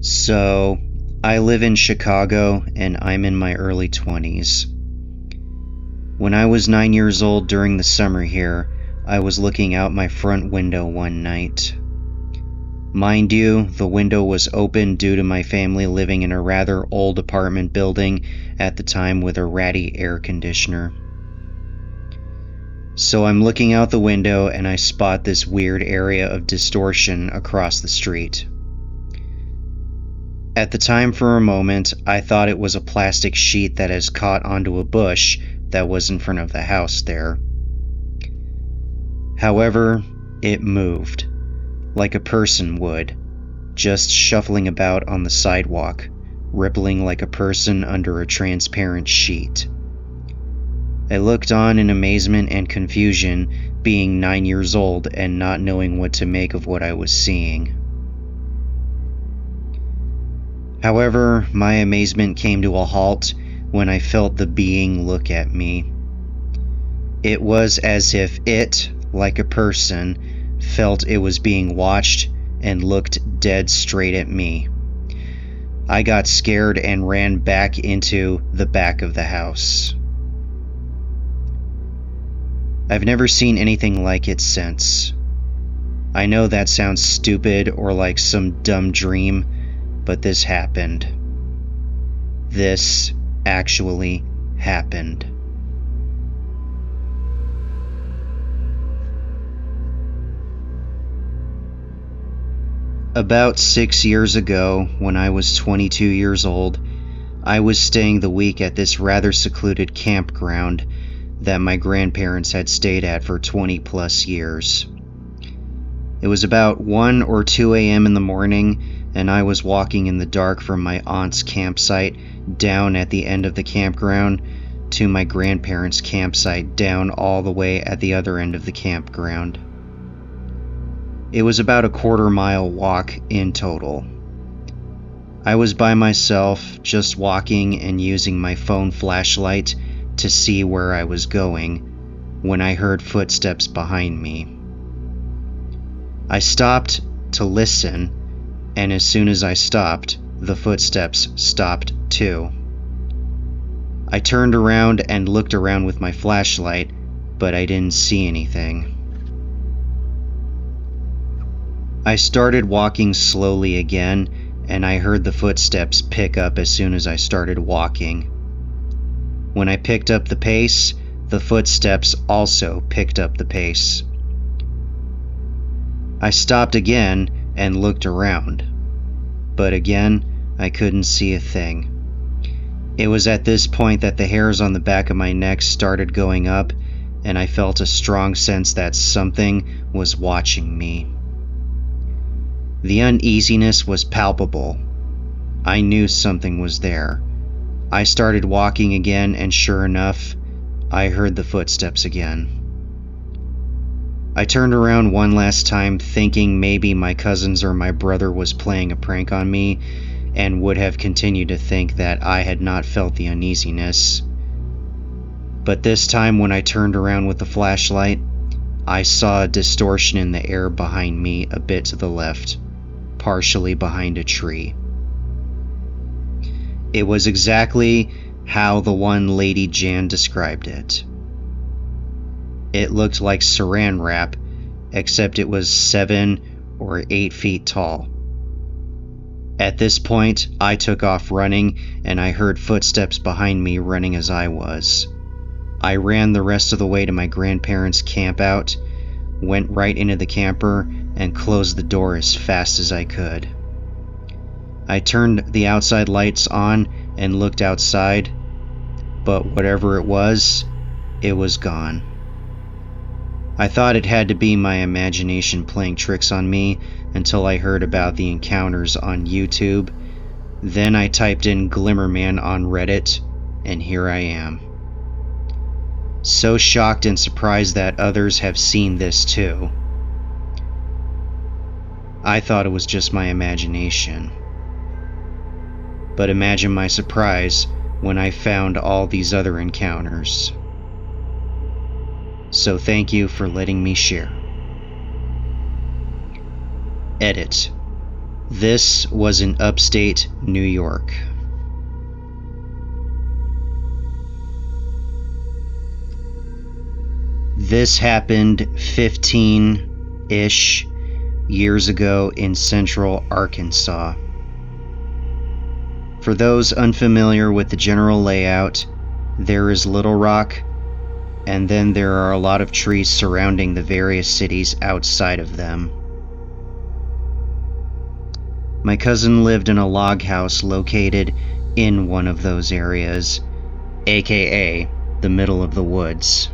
So, I live in Chicago and I'm in my early 20s. When I was 9 years old during the summer here, I was looking out my front window one night. Mind you, the window was open due to my family living in a rather old apartment building at the time with a ratty air conditioner. So I'm looking out the window and I spot this weird area of distortion across the street. At the time, for a moment, I thought it was a plastic sheet that has caught onto a bush that was in front of the house there. However, it moved, like a person would, just shuffling about on the sidewalk, rippling like a person under a transparent sheet. I looked on in amazement and confusion, being 9 years old and not knowing what to make of what I was seeing. However, my amazement came to a halt when I felt the being look at me. It was as if it, like a person, felt it was being watched and looked dead straight at me. I got scared and ran back into the back of the house. I've never seen anything like it since. I know that sounds stupid or like some dumb dream, but this happened. This actually happened. About 6 years ago, when I was 22 years old, I was staying the week at this rather secluded campground that my grandparents had stayed at for 20 plus years. It was about 1 or 2 a.m. in the morning, and I was walking in the dark from my aunt's campsite down at the end of the campground to my grandparents' campsite down all the way at the other end of the campground. It was about a quarter-mile walk in total. I was by myself, just walking and using my phone flashlight to see where I was going, when I heard footsteps behind me. I stopped to listen, and as soon as I stopped, the footsteps stopped too. I turned around and looked around with my flashlight, but I didn't see anything. I started walking slowly again, and I heard the footsteps pick up as soon as I started walking. When I picked up the pace, the footsteps also picked up the pace. I stopped again and looked around, but again, I couldn't see a thing. It was at this point that the hairs on the back of my neck started going up, and I felt a strong sense that something was watching me. The uneasiness was palpable. I knew something was there. I started walking again, and sure enough, I heard the footsteps again. I turned around one last time, thinking maybe my cousins or my brother was playing a prank on me, and would have continued to think that I had not felt the uneasiness. But this time, when I turned around with the flashlight, I saw a distortion in the air behind me a bit to the left, partially behind a tree. It was exactly how the one Lady Jan described it. It looked like saran wrap, except it was 7 or 8 feet tall. At this point, I took off running, and I heard footsteps behind me running as I was. I ran the rest of the way to my grandparents' campout, went right into the camper, and closed the door as fast as I could. I turned the outside lights on and looked outside, but whatever it was gone. I thought it had to be my imagination playing tricks on me until I heard about the encounters on YouTube. Then I typed in Glimmer Man on Reddit, and here I am. So shocked and surprised that others have seen this too. I thought it was just my imagination. But imagine my surprise when I found all these other encounters. So thank you for letting me share. Edit. This was in upstate New York. This happened 15-ish years ago in central Arkansas. For those unfamiliar with the general layout, there is Little Rock, and then there are a lot of trees surrounding the various cities outside of them. My cousin lived in a log house located in one of those areas, aka the middle of the woods.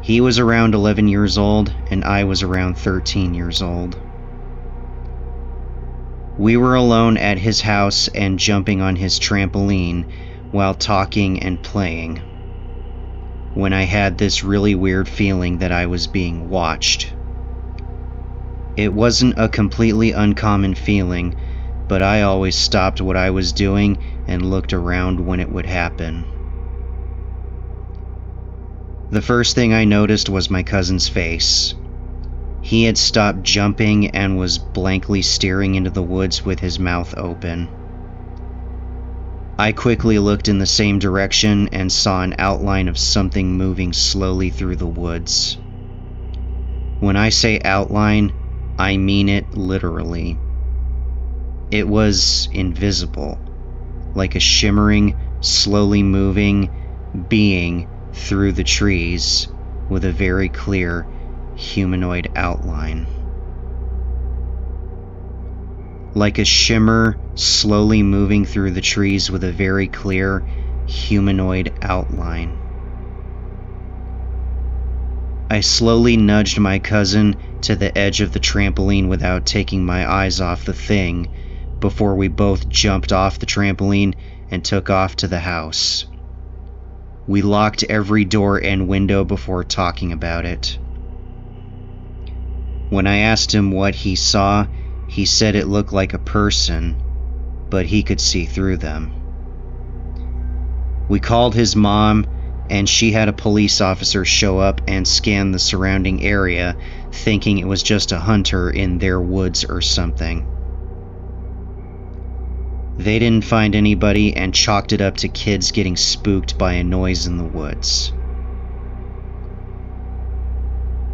He was around 11 years old, and I was around 13 years old. We were alone at his house and jumping on his trampoline while talking and playing, when I had this really weird feeling that I was being watched. It wasn't a completely uncommon feeling, but I always stopped what I was doing and looked around when it would happen. The first thing I noticed was my cousin's face. He had stopped jumping and was blankly staring into the woods with his mouth open. I quickly looked in the same direction and saw an outline of something moving slowly through the woods. When I say outline, I mean it literally. It was invisible, like a shimmering, slowly moving being through the trees with a very clear humanoid outline. Like a shimmer slowly moving through the trees with a very clear humanoid outline. I slowly nudged my cousin to the edge of the trampoline without taking my eyes off the thing before we both jumped off the trampoline and took off to the house. We locked every door and window before talking about it. When I asked him what he saw, he said it looked like a person, but he could see through them. We called his mom, and she had a police officer show up and scan the surrounding area, thinking it was just a hunter in their woods or something. They didn't find anybody and chalked it up to kids getting spooked by a noise in the woods.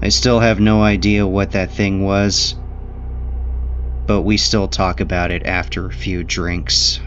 I still have no idea what that thing was, but we still talk about it after a few drinks.